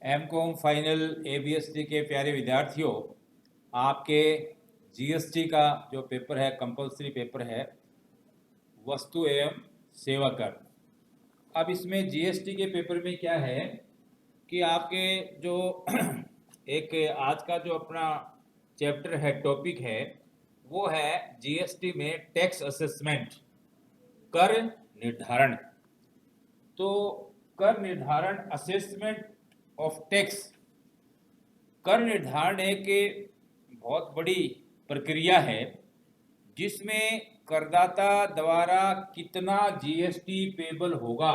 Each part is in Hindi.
एमकॉम फाइनल एबीएसटी के प्यारे विद्यार्थियों, आपके जीएसटी का जो पेपर है, कंपलसरी पेपर है, वस्तु एवं सेवा कर। अब इसमें जीएसटी के पेपर में क्या है कि आपके जो एक आज का जो अपना चैप्टर है, टॉपिक है, वो है जीएसटी में टैक्स असेसमेंट, कर निर्धारण। तो कर निर्धारण, असेसमेंट ऑफ टैक्स, कर निर्धारण एक बहुत बड़ी प्रक्रिया है जिसमें करदाता द्वारा कितना जीएसटी पेबल होगा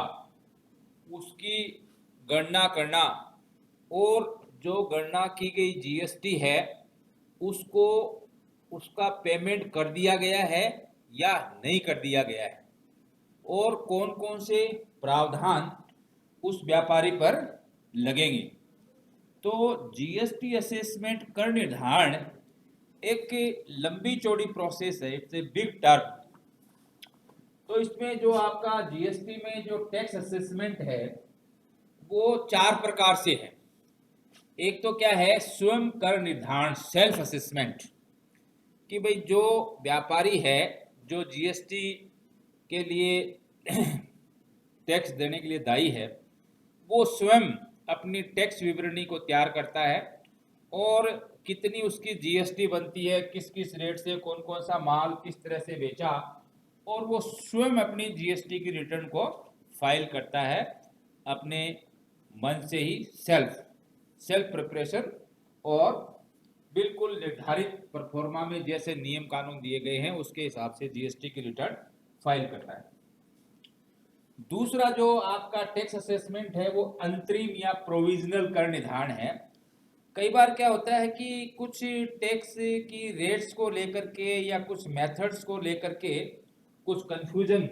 उसकी गणना करना, और जो गणना की गई जीएसटी है उसको उसका पेमेंट कर दिया गया है या नहीं कर दिया गया है, और कौन कौन से प्रावधान उस व्यापारी पर लगेंगे। तो जीएसटी असेसमेंट कर निर्धारण एक लंबी चौड़ी प्रोसेस है, इट्स ए बिग टर्म। तो इसमें जो आपका जीएसटी में जो टैक्स असेसमेंट है वो चार प्रकार से है। एक तो क्या है, स्वयं कर निर्धारण, सेल्फ असेसमेंट, कि भाई जो व्यापारी है जो जीएसटी के लिए टैक्स देने के लिए दायी है, वो स्वयं अपनी टैक्स विवरणी को तैयार करता है और कितनी उसकी जीएसटी बनती है, किस किस रेट से कौन कौन सा माल किस तरह से बेचा, और वो स्वयं अपनी जीएसटी की रिटर्न को फाइल करता है अपने मन से ही, सेल्फ प्रिपरेशन, और बिल्कुल निर्धारित परफॉर्मा में जैसे नियम कानून दिए गए हैं उसके हिसाब से जीएसटी की रिटर्न फाइल करता है। दूसरा जो आपका टैक्स असेसमेंट है वो अंतरिम या प्रोविजनल कर निर्धारण है। कई बार क्या होता है कि कुछ टैक्स की रेट्स को लेकर के या कुछ मेथड्स को लेकर के कुछ कंफ्यूजन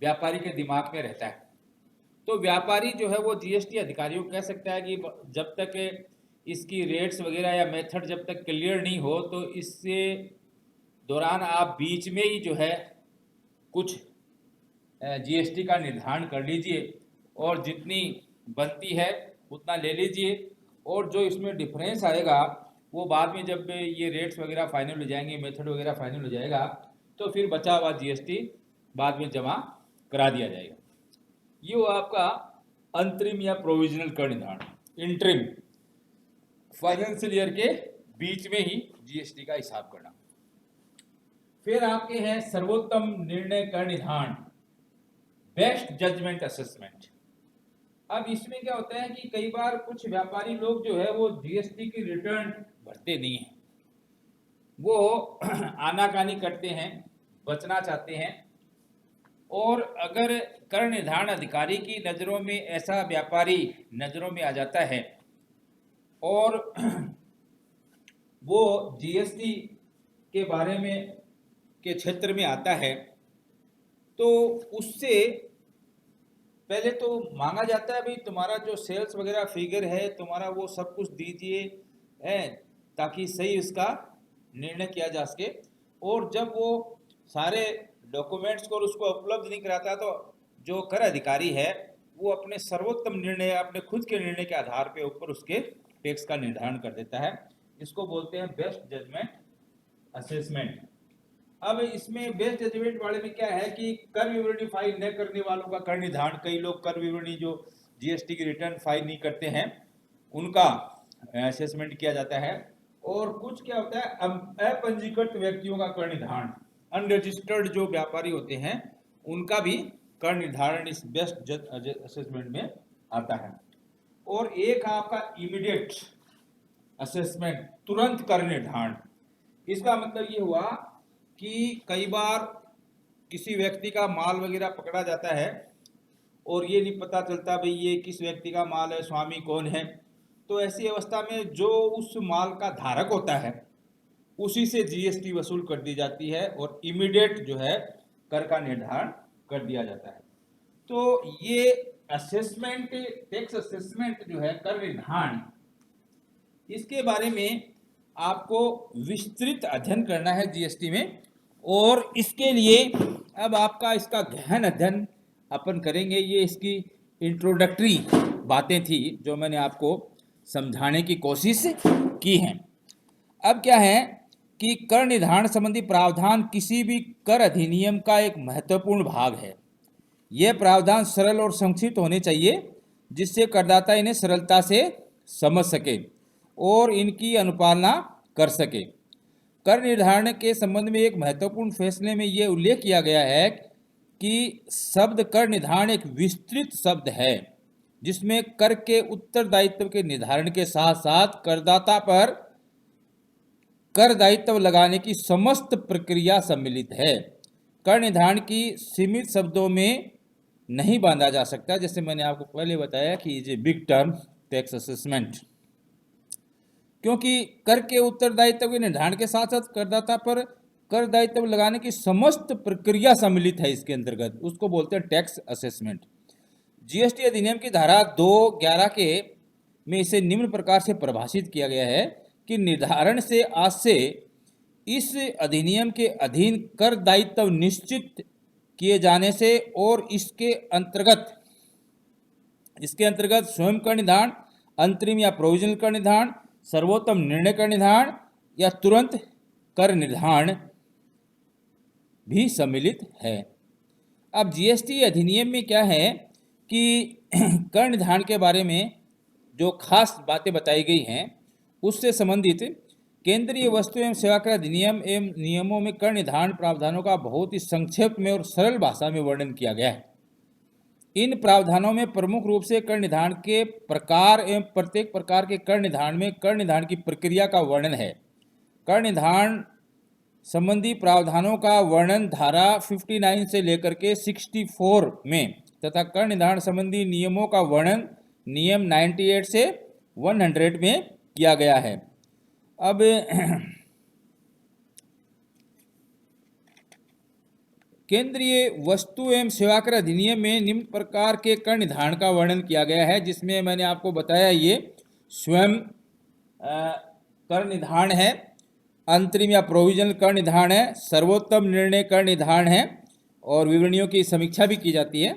व्यापारी के दिमाग में रहता है। तो व्यापारी जो है वो जीएसटी अधिकारियों को कह सकता है कि जब तक इसकी रेट्स वगैरह या मेथड जब तक क्लियर नहीं हो तो इससे दौरान आप बीच में ही जो है कुछ जीएसटी का निर्धारण कर लीजिए और जितनी बनती है उतना ले लीजिए, और जो इसमें डिफरेंस आएगा वो बाद में जब ये रेट्स वगैरह फाइनल हो जाएंगे, मेथड वगैरह फाइनल हो जाएगा, तो फिर बचा हुआ जीएसटी बाद में जमा करा दिया जाएगा। ये वो आपका अंतरिम या प्रोविजनल कर निर्धारण, इंटरिम, फाइनेंशियल ईयर के बीच में ही जीएसटी का हिसाब करना। फिर आपके हैं सर्वोत्तम निर्णय कर निर्धारण, बेस्ट जजमेंट असेसमेंट। अब इसमें क्या होता है कि कई बार कुछ व्यापारी लोग जो है वो जीएसटी की रिटर्न भरते नहीं है, वो आनाकानी करते हैं, बचना चाहते हैं, और अगर कर निर्धारण अधिकारी की नज़रों में ऐसा व्यापारी नज़रों में आ जाता है और वो जीएसटी के बारे में के क्षेत्र में आता है, तो उससे पहले तो मांगा जाता है भाई तुम्हारा जो सेल्स वगैरह फिगर है तुम्हारा वो सब कुछ दीजिए है, ताकि सही उसका निर्णय किया जा सके। और जब वो सारे डॉक्यूमेंट्स को उसको उपलब्ध नहीं कराता तो जो कर अधिकारी है वो अपने सर्वोत्तम निर्णय, अपने खुद के निर्णय के आधार पे ऊपर उसके टैक्स का निर्धारण कर देता है। इसको बोलते हैं बेस्ट जजमेंट असेसमेंट। अब इसमें बेस्ट जजमेंट वाले में क्या है कि कर विवरणी फाइल न करने वालों का कर निर्धारण, कई लोग कर विवरणी जो जीएसटी की रिटर्न फाइल नहीं करते हैं उनका असेसमेंट किया जाता है। और कुछ क्या होता है, अपंजीकृत व्यक्तियों का कर निर्धारण, अनरजिस्टर्ड जो व्यापारी होते हैं उनका भी कर निर्धारण इस बेस्ट असेसमेंट में आता है। और एक आपका इमीडिएट असेसमेंट, तुरंत कर निर्धारण। इसका मतलब ये हुआ कि कई बार किसी व्यक्ति का माल वगैरह पकड़ा जाता है और ये नहीं पता चलता भाई ये किस व्यक्ति का माल है, स्वामी कौन है, तो ऐसी अवस्था में जो उस माल का धारक होता है उसी से जीएसटी वसूल कर दी जाती है और इमीडिएट जो है कर का निर्धारण कर दिया जाता है। तो ये असेसमेंट, टैक्स असेसमेंट जो है, कर निर्धारण, इसके बारे में आपको विस्तृत अध्ययन करना है जीएसटी में, और इसके लिए अब आपका इसका गहन अध्ययन अपन करेंगे। ये इसकी इंट्रोडक्टरी बातें थी जो मैंने आपको समझाने की कोशिश की हैं। अब क्या है कि कर निर्धारण संबंधी प्रावधान किसी भी कर अधिनियम का एक महत्वपूर्ण भाग है। यह प्रावधान सरल और संक्षिप्त होने चाहिए जिससे करदाता इन्हें सरलता से समझ सके और इनकी अनुपालना कर सके। कर निर्धारण के संबंध में एक महत्वपूर्ण फैसले में यह उल्लेख किया गया है कि शब्द कर निर्धारण एक विस्तृत शब्द है जिसमें कर के उत्तरदायित्व के निर्धारण के साथ साथ करदाता पर कर दायित्व लगाने की समस्त प्रक्रिया सम्मिलित है। कर निर्धारण की सीमित शब्दों में नहीं बांधा जा सकता, जैसे मैंने आपको पहले बताया कि is a big term tax assessment, क्योंकि कर के उत्तरदायित्व के निर्धारण के साथ साथ करदाता पर कर दायित्व लगाने की समस्त प्रक्रिया सम्मिलित है इसके अंतर्गत, उसको बोलते हैं टैक्स असेसमेंट। जीएसटी अधिनियम की धारा 2(11) के में इसे निम्न प्रकार से परिभाषित किया गया है कि निर्धारण से आज से इस अधिनियम के अधीन कर दायित्व निश्चित किए जाने से और इसके अंतर्गत स्वयं कर निर्धारण, अंतरिम या प्रोविजनल कर निर्धारण, सर्वोत्तम निर्णय कर निर्धारण या तुरंत कर निर्धारण भी सम्मिलित है। अब जीएसटी अधिनियम में क्या है कि कर निर्धारण के बारे में जो खास बातें बताई गई हैं उससे संबंधित केंद्रीय वस्तु एवं सेवा कर अधिनियम एवं नियमों में कर निर्धारण प्रावधानों का बहुत ही संक्षेप में और सरल भाषा में वर्णन किया गया है। इन प्रावधानों में प्रमुख रूप से कर निर्धारण के प्रकार एवं प्रत्येक प्रकार के कर निर्धारण में कर निर्धारण की प्रक्रिया का वर्णन है। कर निर्धारण संबंधी प्रावधानों का वर्णन धारा 59 से लेकर के 64 में तथा कर निर्धारण संबंधी नियमों का वर्णन नियम 98 से 100 में किया गया है। अब केंद्रीय वस्तु एवं सेवा कर अधिनियम में निम्न प्रकार के कर निर्धारण का वर्णन किया गया है, जिसमें मैंने आपको बताया ये स्वयं कर निर्धारण है, अंतरिम या प्रोविजनल कर निर्धारण है, सर्वोत्तम निर्णय कर निर्धारण है और विवरणियों की समीक्षा भी की जाती है।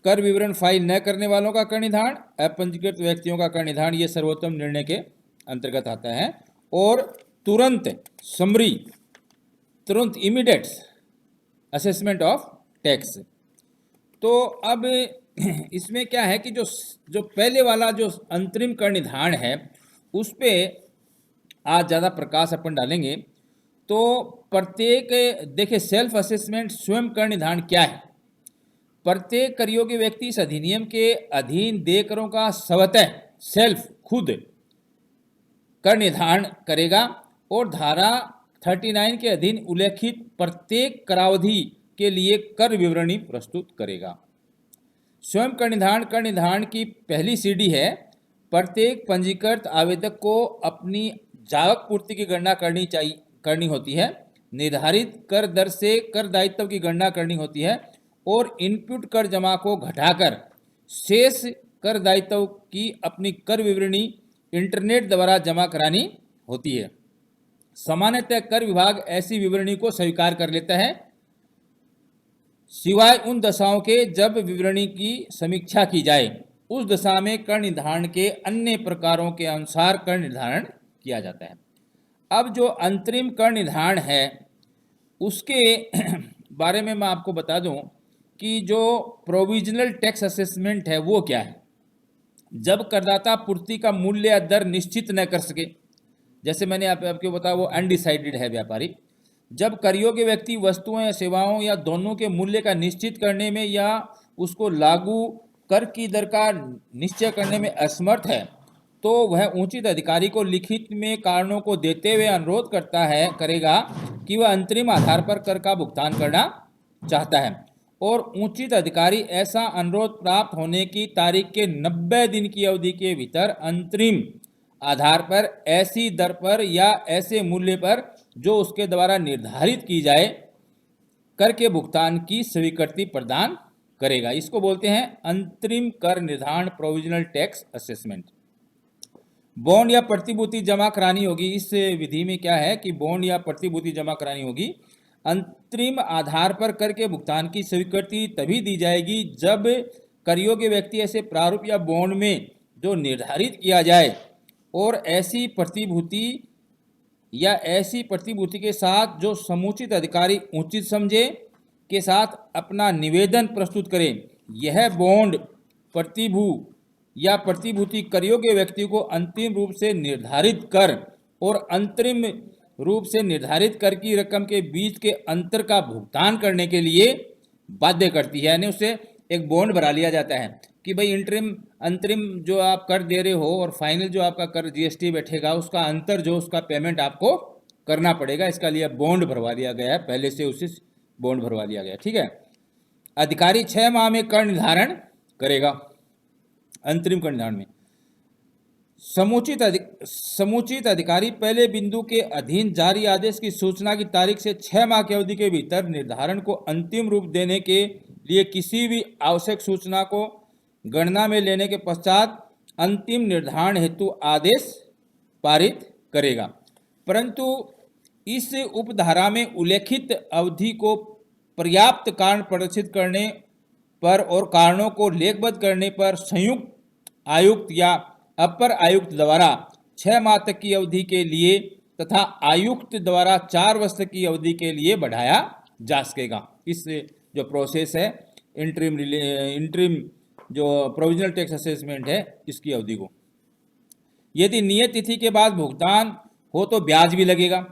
कर विवरण फाइल न करने वालों का कर निर्धारण, अपंजीकृत व्यक्तियों का कर निर्धारण, ये सर्वोत्तम निर्णय के अंतर्गत आता है। और तुरंत इमीडिएट असेसमेंट ऑफ टैक्स। तो अब इसमें क्या है कि जो पहले वाला जो अंतरिम कर निर्धारण है उस पे आज ज़्यादा प्रकाश अपन डालेंगे। तो प्रत्येक देखिए सेल्फ असेसमेंट स्वयं कर निर्धारण क्या है। प्रत्येक कर योग्य व्यक्ति इस अधिनियम के अधीन देय करों का स्वतः सेल्फ खुद कर निर्धारण करेगा और धारा 39 के अधीन उल्लेखित प्रत्येक करावधि के लिए कर विवरणी प्रस्तुत करेगा। स्वयं कर निर्धारण की पहली सीढ़ी है। प्रत्येक पंजीकृत आवेदक को अपनी जावक पूर्ति की गणना करनी होती है, निर्धारित कर दर से कर दायित्व की गणना करनी होती है और इनपुट कर जमा को घटाकर शेष कर दायित्व की अपनी कर विवरणी इंटरनेट द्वारा जमा करानी होती है। सामान्यतः कर विभाग ऐसी विवरणी को स्वीकार कर लेता है, सिवाय उन दशाओं के जब विवरणी की समीक्षा की जाए उस दशा में कर निर्धारण के अन्य प्रकारों के अनुसार कर निर्धारण किया जाता है। अब जो अंतरिम कर निर्धारण है उसके बारे में मैं आपको बता दूं कि जो प्रोविजनल टैक्स असेसमेंट है वो क्या है। जब करदाता पूर्ति का मूल्य या दर निश्चित न कर सके, जैसे मैंने आपको बताया वो अनडिसाइडेड है व्यापारी, जब कर योग्य व्यक्ति वस्तुओं या सेवाओं या दोनों के मूल्य का निश्चित करने में या उसको लागू कर की दर का निश्चय करने में असमर्थ है तो वह उचित अधिकारी को लिखित में कारणों को देते हुए अनुरोध करेगा कि वह अंतरिम आधार पर कर का भुगतान करना चाहता है और उचित अधिकारी ऐसा अनुरोध प्राप्त होने की तारीख के 90 दिन की अवधि के भीतर अंतरिम आधार पर ऐसी दर पर या ऐसे मूल्य पर जो उसके द्वारा निर्धारित की जाए कर के भुगतान की स्वीकृति प्रदान करेगा। इसको बोलते हैं अंतरिम कर निर्धारण प्रोविजनल टैक्स असेसमेंट। बॉन्ड या प्रतिभूति जमा करानी होगी। इस विधि में क्या है कि बॉन्ड या प्रतिभूति जमा करानी होगी। अंतरिम आधार पर कर के भुगतान की स्वीकृति तभी दी जाएगी जब कर योग्य व्यक्ति ऐसे प्रारूप या बॉन्ड में जो निर्धारित किया जाए और ऐसी प्रतिभूति या ऐसी प्रतिभूति के साथ जो समुचित अधिकारी उचित समझे के साथ अपना निवेदन प्रस्तुत करें। यह बॉन्ड प्रतिभू या प्रतिभूति कर योग्य व्यक्ति को अंतिम रूप से निर्धारित कर और अंतरिम रूप से निर्धारित कर की रकम के बीच के अंतर का भुगतान करने के लिए बाध्य करती है। यानी उससे एक बॉन्ड भरा लिया जाता है कि भाई अंतरिम जो आप कर दे रहे हो और फाइनल जो आपका कर जीएसटी बैठेगा उसका अंतर जो उसका पेमेंट आपको करना पड़ेगा, इसका लिए बॉन्ड भरवा दिया गया है, पहले से उसी बॉन्ड भरवा दिया गया। ठीक है। अधिकारी 6 माह में कर निर्धारण करेगा। अंतरिम कर निर्धारण में समुचित अधिकारी पहले बिंदु के अधीन जारी आदेश की सूचना की तारीख से 6 माह की अवधि के भीतर निर्धारण को अंतिम रूप देने के लिए किसी भी आवश्यक सूचना को गणना में लेने के पश्चात अंतिम निर्धारण हेतु आदेश पारित करेगा। परंतु इस उपधारा में उल्लेखित अवधि को पर्याप्त कारण प्रदर्शित करने पर और कारणों को लेखबद्ध करने पर संयुक्त आयुक्त या अपर आयुक्त द्वारा 6 माह तक की अवधि के लिए तथा आयुक्त द्वारा 4 वर्ष तक की अवधि के लिए बढ़ाया जा सकेगा। इस जो प्रोसेस है इंटरिम जो प्रोविजनल टैक्स असेसमेंट है इसकी अवधि को, यदि नियत तिथि के बाद भुगतान हो तो ब्याज भी लगेगा।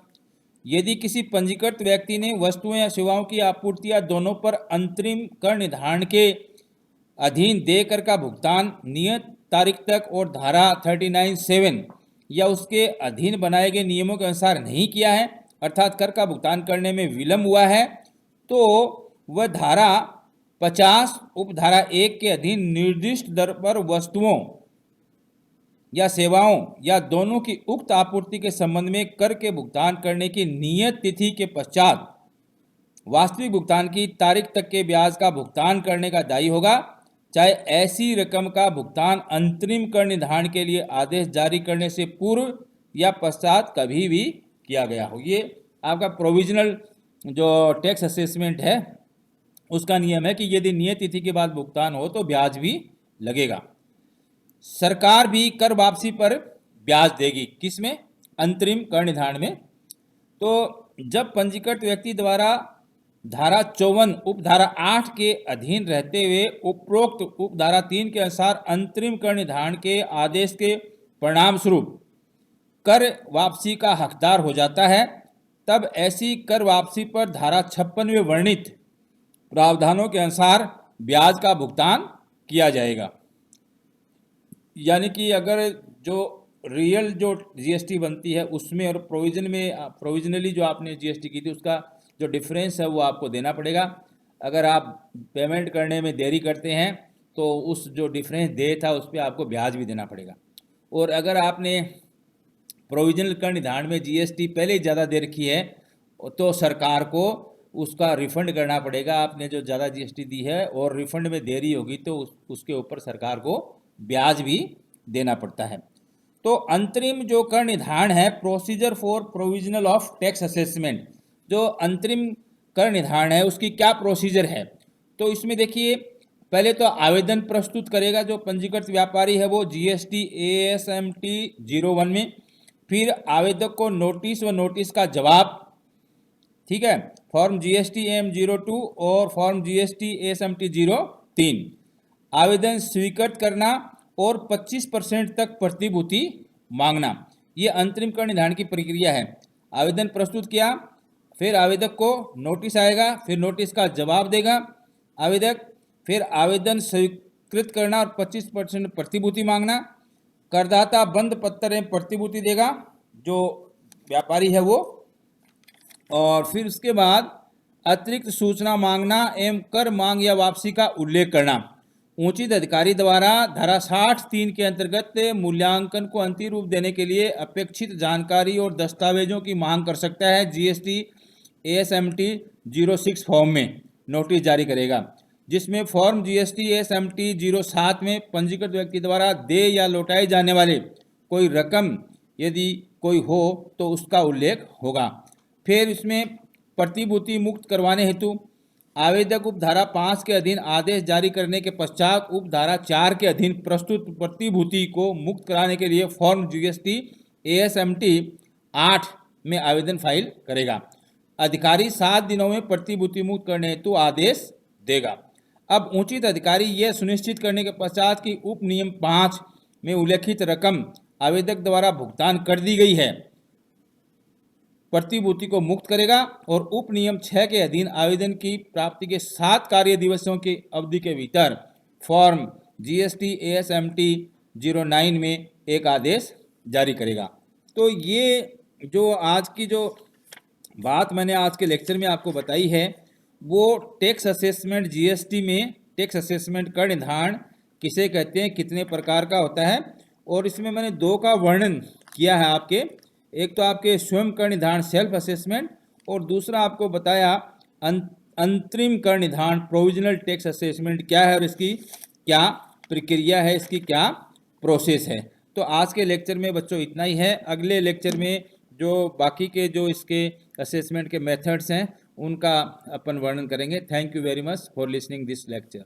यदि किसी पंजीकृत व्यक्ति ने वस्तुओं या सेवाओं की आपूर्ति या दोनों पर अंतरिम कर निर्धारण के अधीन देकर का भुगतान नियत तारीख तक और धारा 39(7) या उसके अधीन बनाए गए नियमों के अनुसार नहीं किया है, अर्थात कर का भुगतान करने में विलंब हुआ है, तो वह धारा 50 उपधारा 1 के अधीन निर्दिष्ट दर पर वस्तुओं या सेवाओं या दोनों की उक्त आपूर्ति के संबंध में कर के भुगतान करने की नियत तिथि के पश्चात वास्तविक भुगतान की तारीख तक के ब्याज का भुगतान करने का दायी होगा, चाहे ऐसी रकम का भुगतान अंतरिम कर निर्धारण के लिए आदेश जारी करने से पूर्व या पश्चात कभी भी किया गया हो। ये आपका प्रोविजनल जो टैक्स असेसमेंट है उसका नियम है कि यदि नियत तिथि के बाद भुगतान हो तो ब्याज भी लगेगा। सरकार भी कर वापसी पर ब्याज देगी, किसमें? अंतरिम कर निर्धारण में। तो जब पंजीकृत व्यक्ति द्वारा धारा 54 उपधारा 8 के अधीन रहते हुए उपरोक्त उपधारा 3 के अनुसार अंतरिम कर निर्धारण के आदेश के परिणाम स्वरूप कर वापसी का हकदार हो जाता है, तब ऐसी कर वापसी पर धारा 56 में वर्णित प्रावधानों के अनुसार ब्याज का भुगतान किया जाएगा। यानी कि अगर जो रियल जो जीएसटी बनती है उसमें और प्रोविजनली जो आपने जीएसटी की थी उसका जो डिफरेंस है वो आपको देना पड़ेगा। अगर आप पेमेंट करने में देरी करते हैं तो उस जो डिफरेंस दे था उस पर आपको ब्याज भी देना पड़ेगा। और अगर आपने प्रोविजनल कर निर्धारण में जीएसटी पहले ही ज़्यादा दे रखी है तो सरकार को उसका रिफंड करना पड़ेगा। आपने जो ज़्यादा जीएसटी दी है और रिफंड में देरी होगी तो उसके ऊपर सरकार को ब्याज भी देना पड़ता है। तो अंतरिम जो कर निर्धारण है, procedure for provisional of tax assessment, जो अंतरिम कर निर्धारण है उसकी क्या प्रोसीजर है? तो इसमें देखिए, पहले तो आवेदन प्रस्तुत करेगा जो पंजीकृत व्यापारी है वो जीएसटी ASMT 01 में, फिर आवेदक को नोटिस व नोटिस का जवाब, ठीक है, फॉर्म GST AM 02 और फॉर्म GST ASMT 03, आवेदन स्वीकृत करना और 25% तक प्रतिभूति मांगना, ये अंतरिम कर निर्धारण की प्रक्रिया है। आवेदन प्रस्तुत किया, फिर आवेदक को नोटिस आएगा, फिर नोटिस का जवाब देगा आवेदक, फिर आवेदन स्वीकृत करना और 25% प्रतिभूति मांगना, करदाता बंद पत्र में प्रतिभूति देगा जो व्यापारी है वो, और फिर उसके बाद अतिरिक्त सूचना मांगना एवं कर मांग या वापसी का उल्लेख करना। उचित अधिकारी द्वारा धारा 60(3) के अंतर्गत मूल्यांकन को अंतिम रूप देने के लिए अपेक्षित जानकारी और दस्तावेजों की मांग कर सकता है। GST ASMT 06 फॉर्म में नोटिस जारी करेगा, जिसमें फॉर्म GST ASMT 07 में पंजीकृत व्यक्ति द्वारा दे या लौटाई जाने वाले कोई रकम यदि कोई हो तो उसका उल्लेख होगा। फिर इसमें प्रतिभूति मुक्त करवाने हेतु आवेदक उपधारा 5 के अधीन आदेश जारी करने के पश्चात उपधारा 4 के अधीन प्रस्तुत प्रतिभूति को मुक्त कराने के लिए फॉर्म जीएसटी ASMT 8 में आवेदन फाइल करेगा। अधिकारी 7 दिनों में प्रतिभूति मुक्त करने हेतु आदेश देगा। अब उचित अधिकारी यह सुनिश्चित करने के पश्चात कि उप नियम 5 में उल्लेखित रकम आवेदक द्वारा भुगतान कर दी गई है, प्रतिभूति को मुक्त करेगा और उप नियम 6 के अधीन आवेदन की प्राप्ति के 7 कार्य दिवसों की अवधि के भीतर फॉर्म जीएसटी ASMT 09 में एक आदेश जारी करेगा। तो ये जो आज की जो बात मैंने आज के लेक्चर में आपको बताई है वो टैक्स असेसमेंट जीएसटी में टैक्स असेसमेंट कर निर्धारण किसे कहते हैं, कितने प्रकार का होता है, और इसमें मैंने 2 का वर्णन किया है आपके। एक तो आपके स्वयं कर निर्धारण सेल्फ असेसमेंट, और दूसरा आपको बताया अंतरिम कर निर्धारण प्रोविजनल टैक्स असेसमेंट क्या है और इसकी क्या प्रक्रिया है, इसकी क्या प्रोसेस है। तो आज के लेक्चर में बच्चों इतना ही है। अगले लेक्चर में जो बाकी के जो इसके असेसमेंट के मेथड्स हैं उनका अपन वर्णन करेंगे। Thank you very much for listening this lecture.